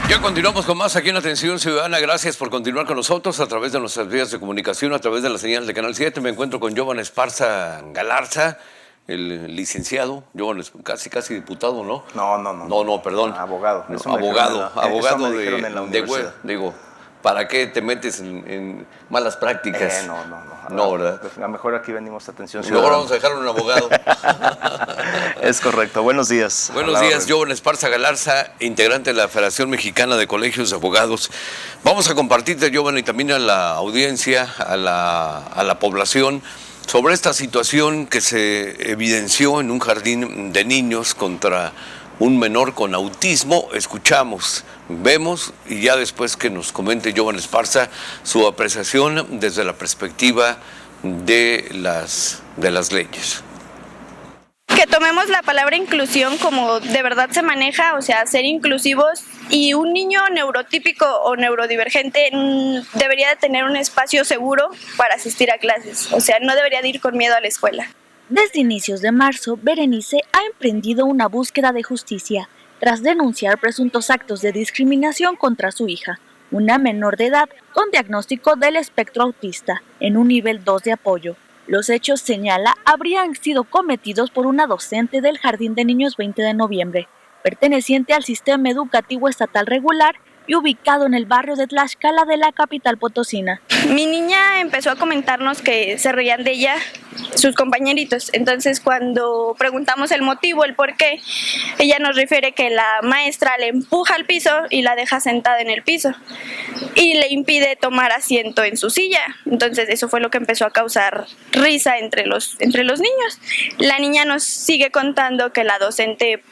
Ya continuamos con más aquí en Atención Ciudadana. Gracias por continuar con nosotros a través de nuestras vías de comunicación, a través de la señal de Canal 7. Me encuentro con Jovan Esparza Galarza, el licenciado. Jovan, casi diputado, ¿no? No, perdón. Abogado. No, abogado en la universidad. Digo, ¿para qué te metes en malas prácticas? No, ¿verdad? Pues, a lo mejor aquí venimos a Atención Ciudadana. Luego vamos a dejar un abogado. Es correcto. Buenos días. Buenos días, Jovan Esparza Galarza, integrante de la Federación Mexicana de Colegios de Abogados. Vamos a compartirte, Jovan, y también a la audiencia, a la población, sobre esta situación que se evidenció en un jardín de niños contra un menor con autismo. Escuchamos, vemos, y ya después que nos comente Jovan Esparza su apreciación desde la perspectiva de las leyes. Que tomemos la palabra inclusión como de verdad se maneja, o sea, ser inclusivos, y un niño neurotípico o neurodivergente debería de tener un espacio seguro para asistir a clases, o sea, no debería de ir con miedo a la escuela. Desde inicios de marzo, Berenice ha emprendido una búsqueda de justicia tras denunciar presuntos actos de discriminación contra su hija, una menor de edad con diagnóstico del espectro autista, en un nivel 2 de apoyo. Los hechos, señala, habrían sido cometidos por una docente del Jardín de Niños 20 de Noviembre, perteneciente al Sistema Educativo Estatal Regular y ubicado en el barrio de Tlaxcala de la capital potosina. Mi niña empezó a comentarnos que se reían de ella sus compañeritos, entonces cuando preguntamos el motivo, el por qué, ella nos refiere que la maestra le empuja al piso y la deja sentada en el piso y le impide tomar asiento en su silla. Entonces eso fue lo que empezó a causar risa entre los niños. La niña nos sigue contando que la docente,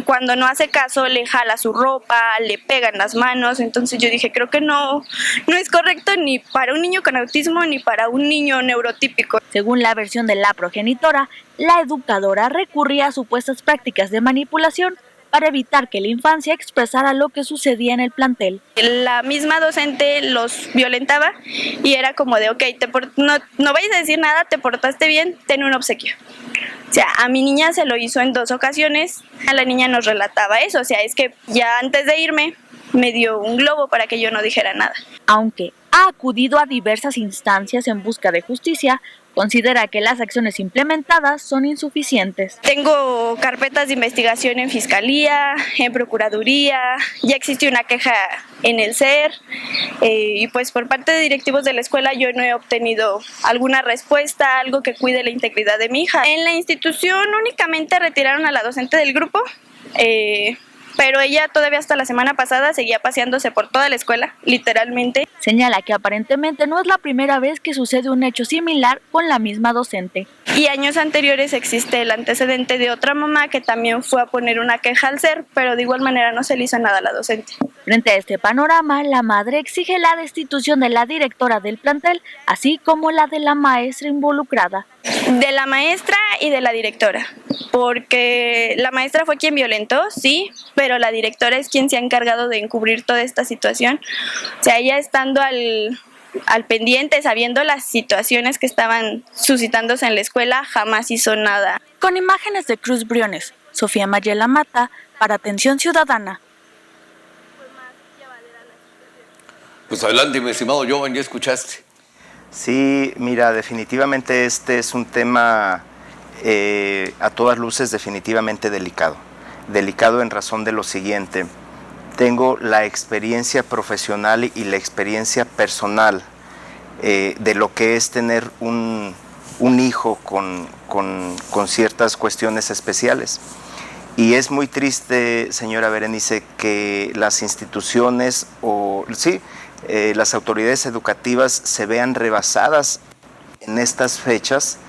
cuando no hace caso, le jala su ropa, le pega en las manos. Entonces yo dije, creo que no es correcto ni para un niño con autismo ni para un niño neurotípico. Según la versión de la progenitora, la educadora recurría a supuestas prácticas de manipulación para evitar que la infancia expresara lo que sucedía en el plantel. La misma docente los violentaba y era como de, ok, no vayas a decir nada, te portaste bien, ten un obsequio. O sea, a mi niña se lo hizo en 2 ocasiones, a la niña nos relataba eso, o sea, es que ya antes de irme me dio un globo para que yo no dijera nada. Aunque ha acudido a diversas instancias en busca de justicia, considera que las acciones implementadas son insuficientes. Tengo carpetas de investigación en Fiscalía, en Procuraduría, ya existe una queja en el SER, y pues por parte de directivos de la escuela yo no he obtenido alguna respuesta, algo que cuide la integridad de mi hija. En la institución únicamente retiraron a la docente del grupo, pero ella todavía hasta la semana pasada seguía paseándose por toda la escuela, literalmente. Señala que aparentemente no es la primera vez que sucede un hecho similar con la misma docente. Y años anteriores existe el antecedente de otra mamá que también fue a poner una queja al SER, pero de igual manera no se le hizo nada a la docente. Frente a este panorama, la madre exige la destitución de la directora del plantel, así como la de la maestra involucrada. De la maestra y de la directora, porque la maestra fue quien violentó, sí, pero la directora es quien se ha encargado de encubrir toda esta situación. O sea, ella estando al pendiente, sabiendo las situaciones que estaban suscitándose en la escuela, jamás hizo nada. Con imágenes de Cruz Briones, Sofía Mayela Mata, para Atención Ciudadana. Pues adelante, mi estimado Jovan, ya escuchaste. Sí, mira, definitivamente este es un tema a todas luces definitivamente delicado. Delicado en razón de lo siguiente. Tengo la experiencia profesional y la experiencia personal de lo que es tener un hijo con ciertas cuestiones especiales. Y es muy triste, señora Berenice, que las instituciones las autoridades educativas se vean rebasadas en estas fechas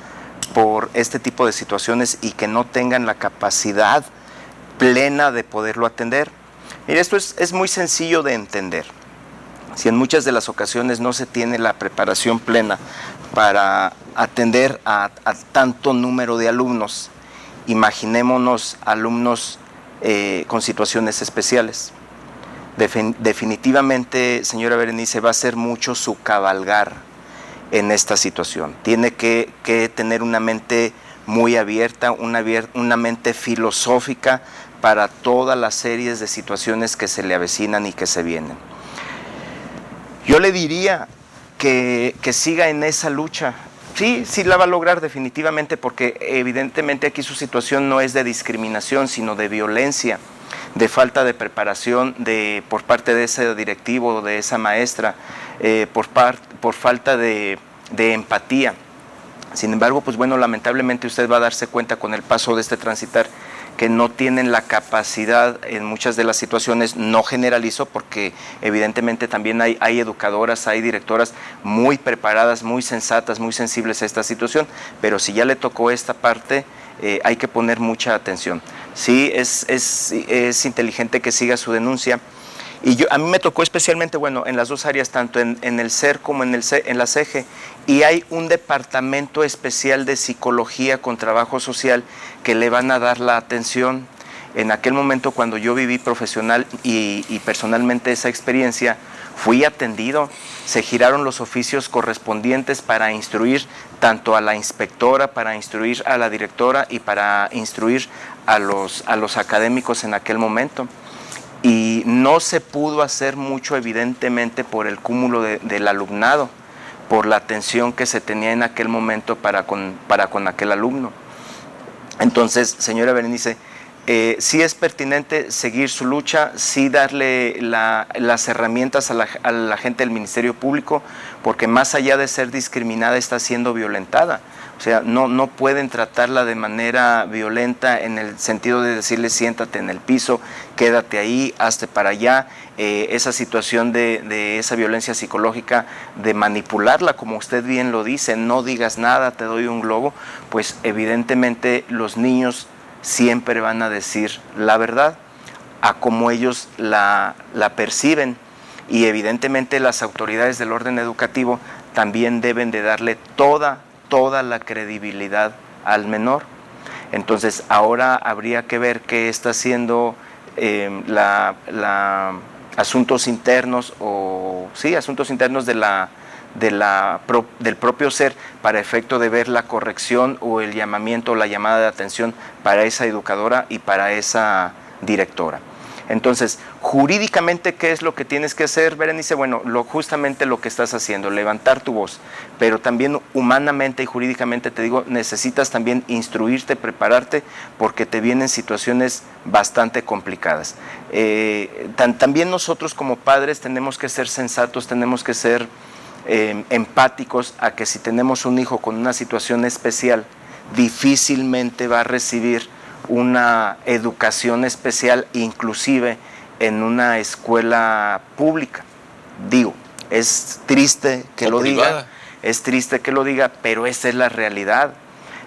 por este tipo de situaciones y que no tengan la capacidad plena de poderlo atender. Mire, esto es muy sencillo de entender. Si en muchas de las ocasiones no se tiene la preparación plena para atender a tanto número de alumnos, imaginémonos alumnos con situaciones especiales. Definitivamente, señora Berenice, va a ser mucho su cabalgar en esta situación. Tiene que tener una mente muy abierta, una mente filosófica para todas las series de situaciones que se le avecinan y que se vienen. Yo le diría que siga en esa lucha. Sí la va a lograr definitivamente, porque evidentemente aquí su situación no es de discriminación, sino de violencia, de falta de preparación por parte de ese directivo, de esa maestra, por falta de empatía. Sin embargo, pues bueno, lamentablemente usted va a darse cuenta con el paso de este transitar que no tienen la capacidad en muchas de las situaciones, no generalizo, porque evidentemente también hay educadoras, hay directoras muy preparadas, muy sensatas, muy sensibles a esta situación, pero si ya le tocó esta parte, hay que poner mucha atención. Sí, es inteligente que siga su denuncia. Y a mí me tocó especialmente, bueno, en las dos áreas, tanto en el SER como en la CEGE, y hay un departamento especial de psicología con trabajo social que le van a dar la atención. En aquel momento, cuando yo viví profesional y personalmente esa experiencia, fui atendido, se giraron los oficios correspondientes para instruir tanto a la inspectora, para instruir a la directora y para instruir a los académicos en aquel momento. Y no se pudo hacer mucho, evidentemente, por el cúmulo del alumnado, por la atención que se tenía en aquel momento para con aquel alumno. Entonces, señora Berenice, sí es pertinente seguir su lucha, sí darle las herramientas a la gente del Ministerio Público, porque más allá de ser discriminada, está siendo violentada. O sea, no pueden tratarla de manera violenta en el sentido de decirle siéntate en el piso, quédate ahí, hazte para allá. Esa situación de esa violencia psicológica, de manipularla, como usted bien lo dice, no digas nada, te doy un globo, pues evidentemente los niños siempre van a decir la verdad a como ellos la perciben, y evidentemente las autoridades del orden educativo también deben de darle toda la credibilidad al menor. Entonces ahora habría que ver qué está haciendo asuntos internos asuntos internos del propio SER, para efecto de ver la corrección o el llamamiento o la llamada de atención para esa educadora y para esa directora. Entonces, jurídicamente, ¿qué es lo que tienes que hacer, Berenice? Bueno, justamente lo que estás haciendo, levantar tu voz, pero también humanamente y jurídicamente, te digo, necesitas también instruirte, prepararte, porque te vienen situaciones bastante complicadas. También nosotros como padres tenemos que ser sensatos, tenemos que ser empáticos a que si tenemos un hijo con una situación especial, difícilmente va a recibir una educación especial, inclusive en una escuela pública. Digo, es triste que lo diga, pero esa es la realidad.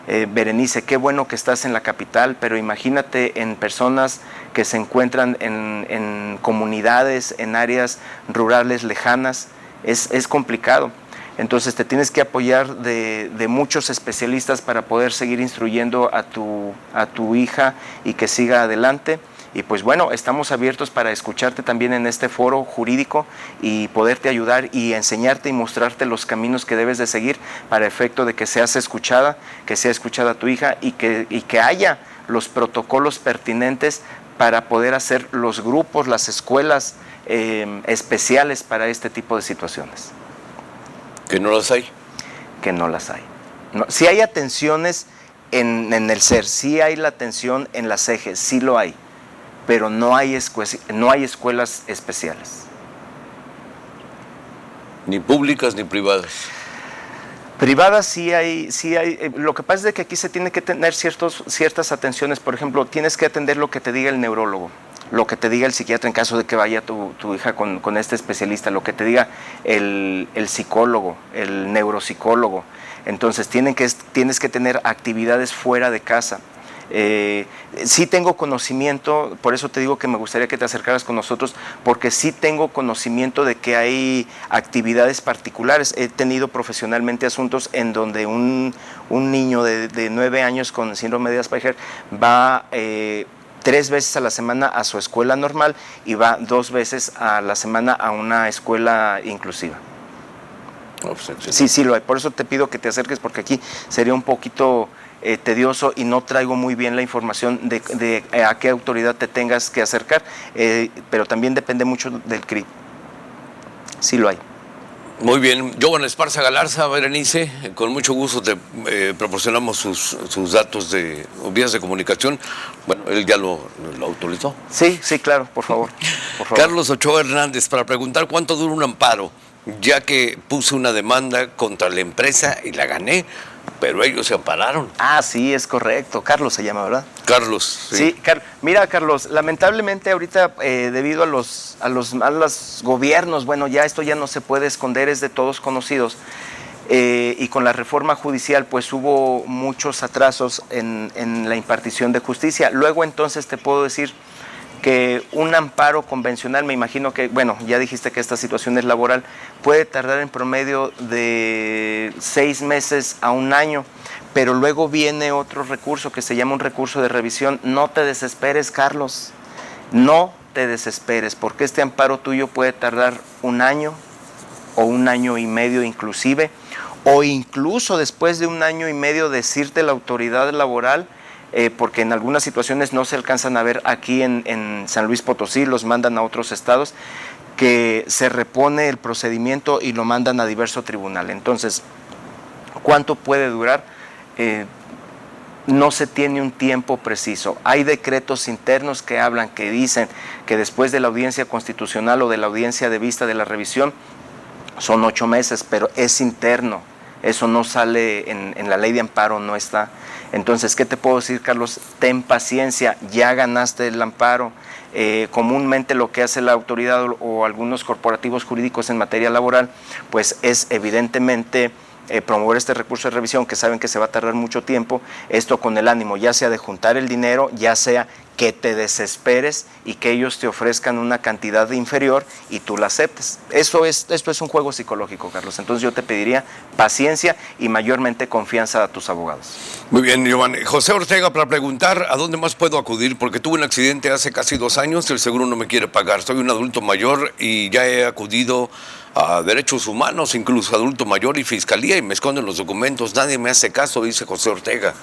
Berenice, qué bueno que estás en la capital, pero imagínate en personas que se encuentran en comunidades, en áreas rurales lejanas, es complicado. Entonces te tienes que apoyar de muchos especialistas para poder seguir instruyendo a tu hija y que siga adelante. Y pues bueno, estamos abiertos para escucharte también en este foro jurídico y poderte ayudar y enseñarte y mostrarte los caminos que debes de seguir para efecto de que seas escuchada, que sea escuchada tu hija y que haya los protocolos pertinentes para poder hacer los grupos, las escuelas especiales para este tipo de situaciones. ¿Que no las hay? Que no las hay. No, sí hay atenciones en el SER, sí hay la atención en la CEGE, sí lo hay, pero no hay escuelas especiales. Ni públicas ni privadas. Privadas sí hay. Lo que pasa es que aquí se tiene que tener ciertas atenciones. Por ejemplo, tienes que atender lo que te diga el neurólogo, lo que te diga el psiquiatra en caso de que vaya tu hija con este especialista, lo que te diga el psicólogo, el neuropsicólogo. Entonces tienes que tener actividades fuera de casa. Sí tengo conocimiento, por eso te digo que me gustaría que te acercaras con nosotros, porque sí tengo conocimiento de que hay actividades particulares. He tenido profesionalmente asuntos en donde un niño de 9 años con síndrome de Asperger va 3 veces a la semana a su escuela normal y va 2 veces a la semana a una escuela inclusiva. Sí lo hay. Por eso te pido que te acerques, porque aquí sería un poquito tedioso y no traigo muy bien la información de a qué autoridad te tengas que acercar, pero también depende mucho del CRI. Sí lo hay. Muy bien, Giovanni Esparza Galarza, Berenice, con mucho gusto te proporcionamos sus datos de vías de comunicación. Bueno, él ya lo autorizó. Sí, claro, por favor. Carlos Ochoa Hernández, para preguntar cuánto dura un amparo, ya que puse una demanda contra la empresa y la gané, pero ellos se ampararon. Ah, sí, es correcto. Carlos se llama, ¿verdad? Carlos. Sí, mira, Carlos, lamentablemente ahorita debido a los gobiernos, bueno, ya esto ya no se puede esconder, es de todos conocidos, y con la reforma judicial pues hubo muchos atrasos en la impartición de justicia. Luego entonces te puedo decir que un amparo convencional, me imagino que, bueno, ya dijiste que esta situación es laboral, puede tardar en promedio de 6 meses a 1 año, pero luego viene otro recurso que se llama un recurso de revisión. No te desesperes, Carlos, no te desesperes, porque este amparo tuyo puede tardar 1 año o 1 año y medio inclusive, o incluso después de 1 año y medio decirte la autoridad laboral, porque en algunas situaciones no se alcanzan a ver aquí en San Luis Potosí, los mandan a otros estados, que se repone el procedimiento y lo mandan a diverso tribunal. Entonces, ¿cuánto puede durar? No se tiene un tiempo preciso. Hay decretos internos que hablan, que dicen que después de la audiencia constitucional o de la audiencia de vista de la revisión son 8 meses, pero es interno. Eso no sale en la ley de amparo, no está. Entonces, ¿qué te puedo decir, Carlos? Ten paciencia, ya ganaste el amparo. Comúnmente lo que hace la autoridad o algunos corporativos jurídicos en materia laboral, pues es evidentemente promover este recurso de revisión, que saben que se va a tardar mucho tiempo, esto con el ánimo ya sea de juntar el dinero, ya sea que te desesperes y que ellos te ofrezcan una cantidad inferior y tú la aceptes. Esto es un juego psicológico, Carlos. Entonces yo te pediría paciencia y mayormente confianza a tus abogados. Muy bien, Giovanni. José Ortega, para preguntar a dónde más puedo acudir, porque tuve un accidente hace casi 2 años y el seguro no me quiere pagar. Soy un adulto mayor y ya he acudido a derechos humanos, incluso adulto mayor y fiscalía, y me esconden los documentos. Nadie me hace caso, dice José Ortega.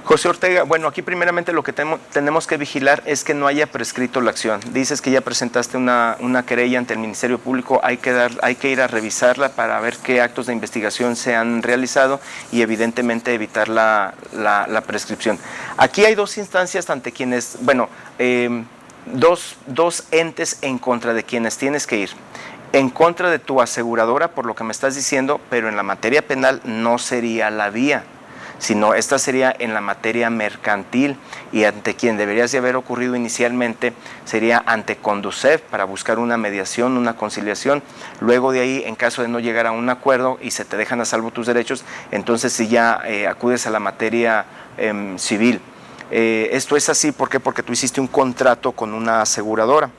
José Ortega, bueno, aquí primeramente lo que tenemos que vigilar es que no haya prescrito la acción. Dices que ya presentaste una querella ante el Ministerio Público, hay que ir a revisarla para ver qué actos de investigación se han realizado y evidentemente evitar la prescripción. Aquí hay 2 instancias ante quienes, bueno, dos entes en contra de quienes tienes que ir. En contra de tu aseguradora, por lo que me estás diciendo, pero en la materia penal no sería la vía, sino esta sería en la materia mercantil, y ante quien deberías de haber ocurrido inicialmente sería ante Conducef para buscar una mediación, una conciliación. Luego de ahí, en caso de no llegar a un acuerdo y se te dejan a salvo tus derechos, entonces sí ya acudes a la materia civil. Esto es así, ¿por qué? Porque tú hiciste un contrato con una aseguradora.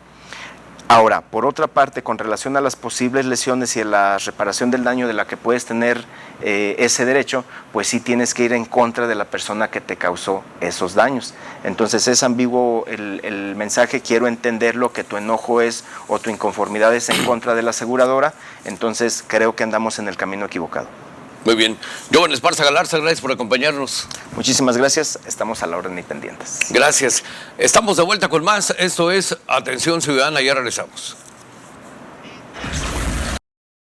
Ahora, por otra parte, con relación a las posibles lesiones y a la reparación del daño de la que puedes tener ese derecho, pues sí tienes que ir en contra de la persona que te causó esos daños. Entonces es ambiguo el mensaje, quiero entenderlo, que tu enojo es o tu inconformidad es en contra de la aseguradora, entonces creo que andamos en el camino equivocado. Muy bien. Giovanni Esparza Galarza, gracias por acompañarnos. Muchísimas gracias, estamos a la orden y pendientes. Gracias. Estamos de vuelta con más. Esto es Atención Ciudadana, ya regresamos.